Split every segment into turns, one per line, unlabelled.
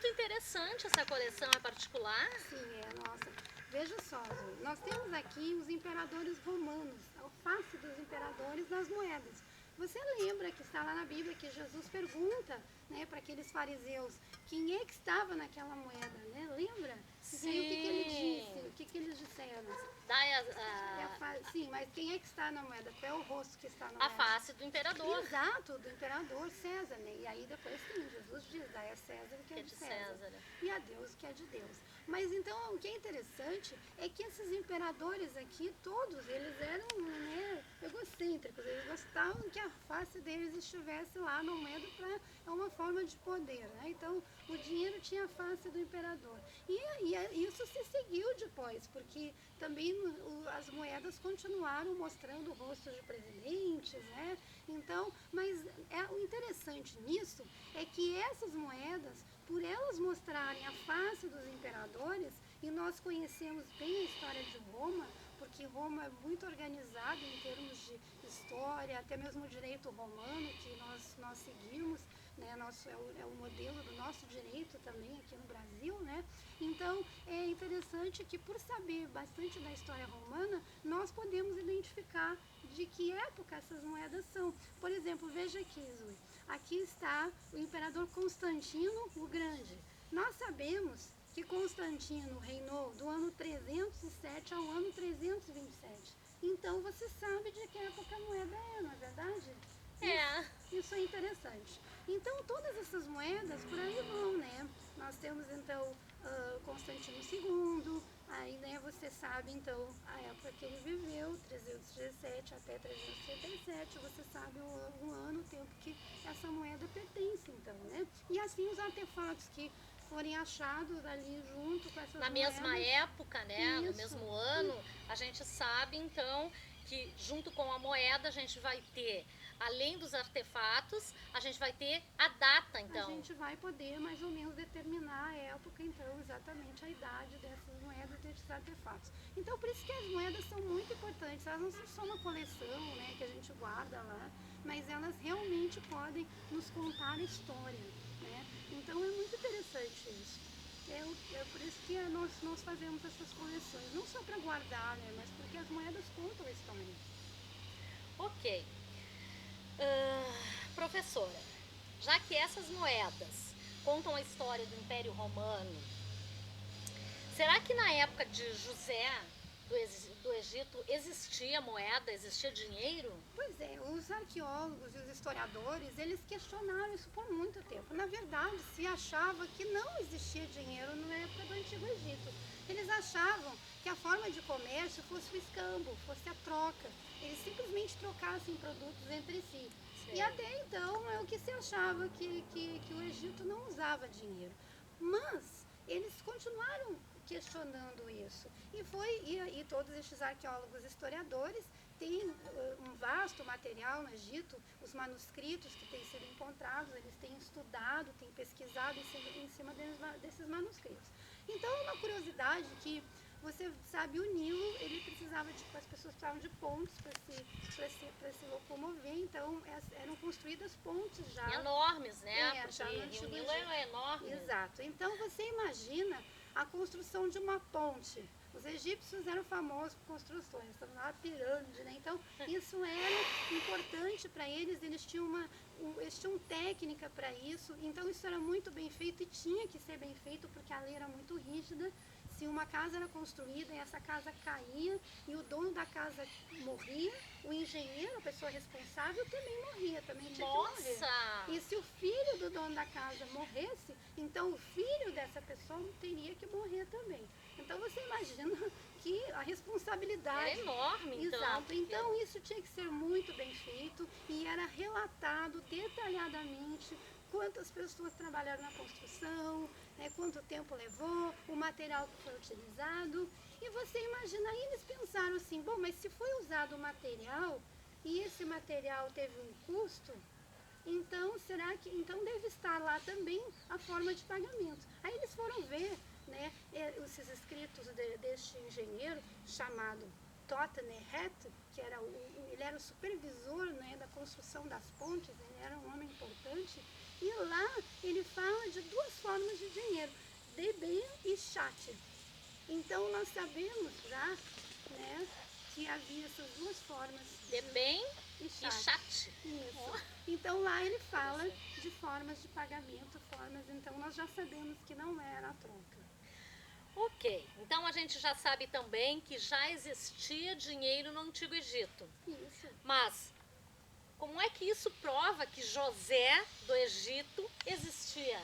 muito interessante essa coleção, é particular?
Sim, nossa. Veja só, Zoe, nós temos aqui os imperadores romanos, a face dos imperadores nas moedas. Você lembra que está lá na Bíblia que Jesus pergunta, né, para aqueles fariseus quem é que estava naquela moeda, né? Lembra?
Sim.
E aí, o que ele disse? O que eles disseram? Sim, mas quem é que está na moeda? Qual é o rosto que está na moeda?
A face do imperador.
Exato, do imperador César, né? E aí depois sim, Jesus diz, dai a César o que é de César. E a Deus o que é de Deus. Mas então o que é interessante é que esses imperadores aqui, todos, eles eram, né, egocêntricos, eles gostavam que a face deles estivesse lá na moeda para uma forma de poder, né? Então o dinheiro tinha a face do imperador. E isso se seguiu depois, porque também as moedas continuaram mostrando rostos de presidentes, né? Então, mas o interessante nisso é que essas moedas, por elas mostrarem a face dos imperadores, e nós conhecemos bem a história de Roma, porque Roma é muito organizada em termos de história, até mesmo o direito romano que nós seguimos, né? É o modelo do nosso direito também aqui no Brasil, né? Então é interessante que, por saber bastante da história romana, nós podemos identificar de que época essas moedas são. Por exemplo, veja aqui, Zui, aqui está o imperador Constantino o Grande. Nós sabemos que Constantino reinou do ano 307 ao ano 327. Então você sabe de que época a moeda é, não é verdade? Isso é interessante. Então todas essas moedas por aí vão, né? Nós temos então Constantino II, aí, né, você sabe então a época que ele viveu, 317 até 337, você sabe o ano, o tempo que essa moeda pertence então, né? E assim os artefatos que forem achados ali junto com essas moedas.
Na mesma época, né? Isso. No mesmo ano, a gente sabe então que junto com a moeda a gente vai ter, além dos artefatos, a gente vai ter a data, então.
A gente vai poder mais ou menos determinar a época, então, exatamente a idade dessas moedas, desses artefatos. Então, por isso que as moedas são muito importantes. Elas não são só uma coleção, né, que a gente guarda lá, mas elas realmente podem nos contar a história, né? Então, é muito interessante isso. É por isso que nós fazemos essas coleções, não só para guardar, né, mas porque as moedas contam a história.
Ok. Professora, já que essas moedas contam a história do Império Romano, será que na época de José do Egito existia moeda, existia dinheiro?
Pois é, os arqueólogos e os historiadores, eles questionaram isso por muito tempo. Na verdade, se achava que não existia dinheiro na época do Antigo Egito. Eles achavam que a forma de comércio fosse o escambo, fosse a troca. Eles simplesmente trocassem produtos entre si. Sim. E até então é o que se achava que o Egito não usava dinheiro. Mas eles continuaram questionando isso. E todos estes arqueólogos e historiadores têm um vasto material no Egito, os manuscritos que têm sido encontrados, eles têm estudado, têm pesquisado em cima desses manuscritos. Então, uma curiosidade que você sabe, o Nilo, ele precisava as pessoas precisavam de pontes para se locomover, então eram construídas pontes já.
Enormes, né? Porque
já no Antigo
o Nilo
Egito.
é enorme.
Exato. Então você imagina a construção de uma ponte. Os egípcios eram famosos por construções, estavam lá pirâmide, né? Então isso era importante para eles, eles tinham técnica para isso, então isso era muito bem feito e tinha que ser bem feito porque a lei era muito rígida. Se uma casa era construída e essa casa caía e o dono da casa morria, o engenheiro, a pessoa responsável, também morria, também tinha que morrer. E se o filho do dono da casa morresse, então o filho dessa pessoa teria que morrer também. Então você imagina que a responsabilidade...
É enorme, então.
Exato. Então isso tinha que ser muito bem feito e era relatado detalhadamente quantas pessoas trabalharam na construção, né, quanto tempo levou, o material que foi utilizado. E você imagina, aí eles pensaram assim, bom, mas se foi usado o material e esse material teve um custo, então será que deve estar lá também a forma de pagamento. Aí eles foram ver, né, esses escritos deste engenheiro chamado Tottenhet, que ele era o supervisor, né, da construção das pontes, ele era um homem importante, e lá ele fala de duas formas formas de dinheiro, Deben e Chat. Então nós sabemos já, né, que havia essas duas formas.
Deben
e
e
Chat.
Chat.
Isso. Então lá ele fala de formas de pagamento, então nós já sabemos que não era a troca.
Ok, então a gente já sabe também que já existia dinheiro no Antigo Egito.
Isso.
Mas como é que isso prova que José do Egito existia?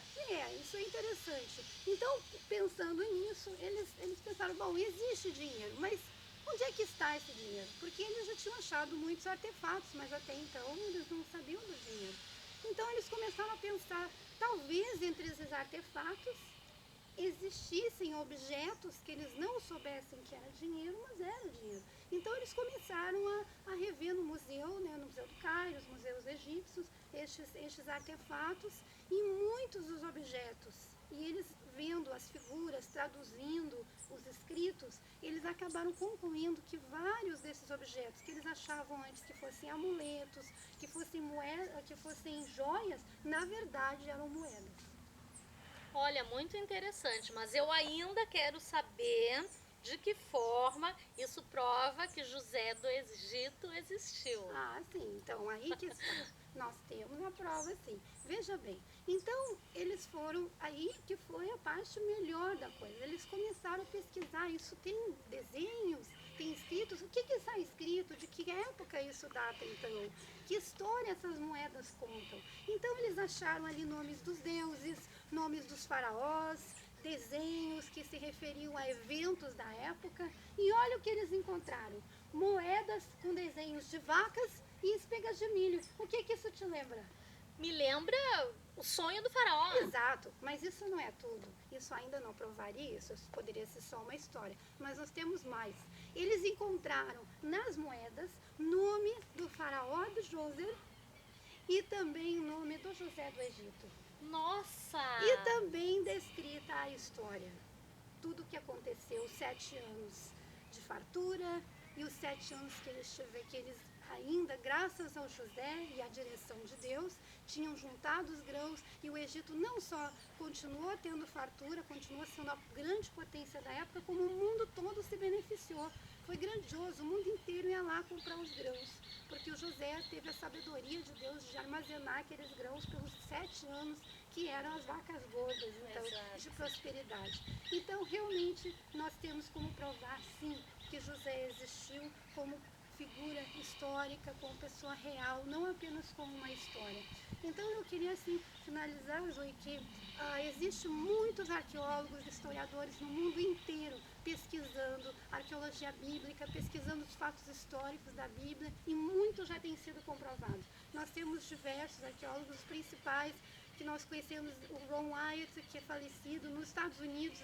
Isso é interessante. Então, pensando nisso, eles pensaram, bom, existe dinheiro, mas onde é que está esse dinheiro? Porque eles já tinham achado muitos artefatos, mas até então eles não sabiam do dinheiro. Então eles começaram a pensar, talvez entre esses artefatos existissem objetos que eles não soubessem que era dinheiro, mas era dinheiro. Então eles começaram a rever no museu, né, no Museu do Cairo, os museus egípcios, estes artefatos e muitos dos objetos. E eles vendo as figuras, traduzindo os escritos, eles acabaram concluindo que vários desses objetos que eles achavam antes que fossem amuletos, que fossem moedas, que fossem joias, na verdade eram moedas.
Olha, muito interessante, mas eu ainda quero saber de que forma isso prova que José do Egito existiu.
Sim, então aí que está. Nós temos a prova, sim. Veja bem, então eles foram, aí que foi a parte melhor da coisa. Eles começaram a pesquisar, isso tem desenhos, tem escritos, o que está escrito, de que época isso data então, que história essas moedas contam. Então eles acharam ali nomes dos deuses, nomes dos faraós, desenhos que se referiam a eventos da época, e olha o que eles encontraram, moedas com desenhos de vacas e espigas de milho. O que isso te lembra?
Me lembra o sonho do faraó.
Exato, mas isso não é tudo. Isso ainda não provaria, isso poderia ser só uma história. Mas nós temos mais. Eles encontraram nas moedas nome do faraó do José e também o nome do José do Egito.
Nossa!
E também descrita a história. Tudo o que aconteceu, os 7 anos de fartura e os 7 anos que eles ainda, graças ao José e à direção de Deus, tinham juntado os grãos e o Egito não só continuou tendo fartura, continuou sendo a grande potência da época, como o mundo todo se beneficiou. Foi grandioso, o mundo inteiro ia lá comprar os grãos, porque o José teve a sabedoria de Deus de armazenar aqueles grãos pelos 7 anos que eram as vacas gordas, então, de prosperidade. Então, realmente, nós temos como provar, sim, que José existiu como figura histórica, como pessoa real, não apenas como uma história. Então eu queria assim finalizar, Zoe, que existem muitos arqueólogos, historiadores no mundo inteiro pesquisando arqueologia bíblica, pesquisando os fatos históricos da Bíblia e muito já tem sido comprovado. Nós temos diversos arqueólogos principais que nós conhecemos, o Ron Wyatt, que é falecido. Nos Estados Unidos,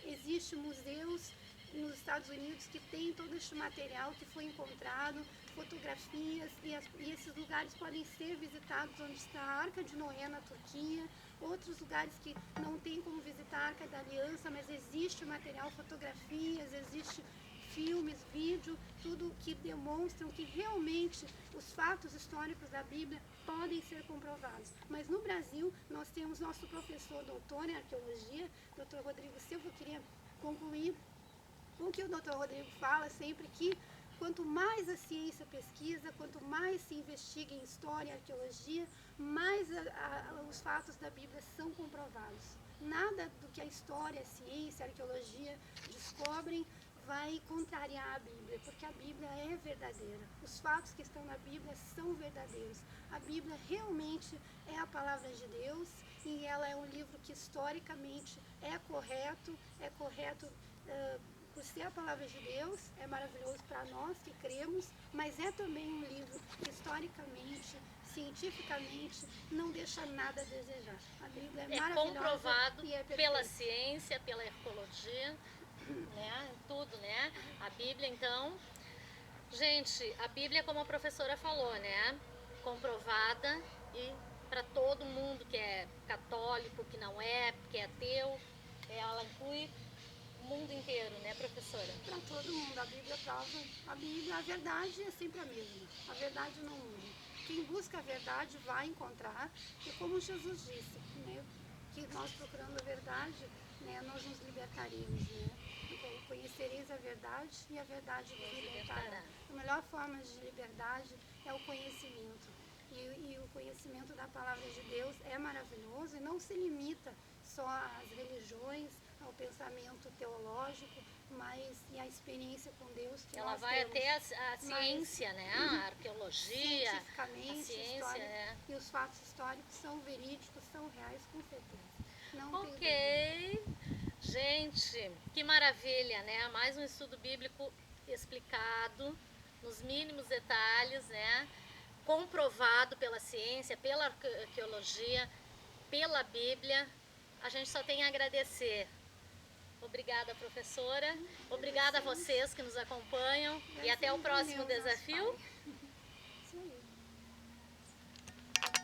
existe museus nos Estados Unidos que tem todo este material que foi encontrado, fotografias, e esses lugares podem ser visitados, onde está a Arca de Noé na Turquia, outros lugares que não tem como visitar a Arca da Aliança, mas existe material, fotografias, existe filmes, vídeo, tudo que demonstram que realmente os fatos históricos da Bíblia podem ser comprovados. Mas no Brasil, nós temos nosso professor doutor em arqueologia, Dr. Rodrigo Silva. Eu queria concluir com o que o Dr. Rodrigo fala sempre, que quanto mais a ciência pesquisa, quanto mais se investiga em história e arqueologia, mais os fatos da Bíblia são comprovados. Nada do que a história, a ciência, a arqueologia descobrem vai contrariar a Bíblia, porque a Bíblia é verdadeira. Os fatos que estão na Bíblia são verdadeiros. A Bíblia realmente é a palavra de Deus e ela é um livro que historicamente é correto por ser a palavra de Deus, é maravilhoso para nós que cremos, mas é também um livro que historicamente, cientificamente, não deixa nada a desejar. A Bíblia é maravilhosa.
Comprovado
e é
pela ciência, pela arqueologia, né? Tudo, né? A Bíblia, então, gente, a Bíblia, como a professora falou, né? Comprovada e para todo mundo que é católico, que não é, que é ateu, ela inclui o mundo inteiro, né, professora?
Para todo mundo, a Bíblia prova. A verdade é sempre a mesma. A verdade não muda. Quem busca a verdade vai encontrar. E como Jesus disse, né, porque nós procurando a verdade, né, nós nos libertaremos, né? Então, conhecereis a verdade e a verdade vos libertará. A melhor forma de liberdade é o conhecimento. E o conhecimento da palavra de Deus é maravilhoso e não se limita só às religiões, ao pensamento teológico, mas e a experiência com Deus que
ela
nós
vai
temos.
até a ciência, né? A arqueologia,
cientificamente,
a ciência,
história, e os fatos históricos são verídicos, são reais, com certeza. Não
ok, gente, que maravilha, né? Mais um estudo bíblico explicado nos mínimos detalhes, né? Comprovado pela ciência, pela arqueologia, pela Bíblia. A gente só tem a agradecer. Obrigada, professora. Obrigada a vocês que nos acompanham. E até o próximo desafio.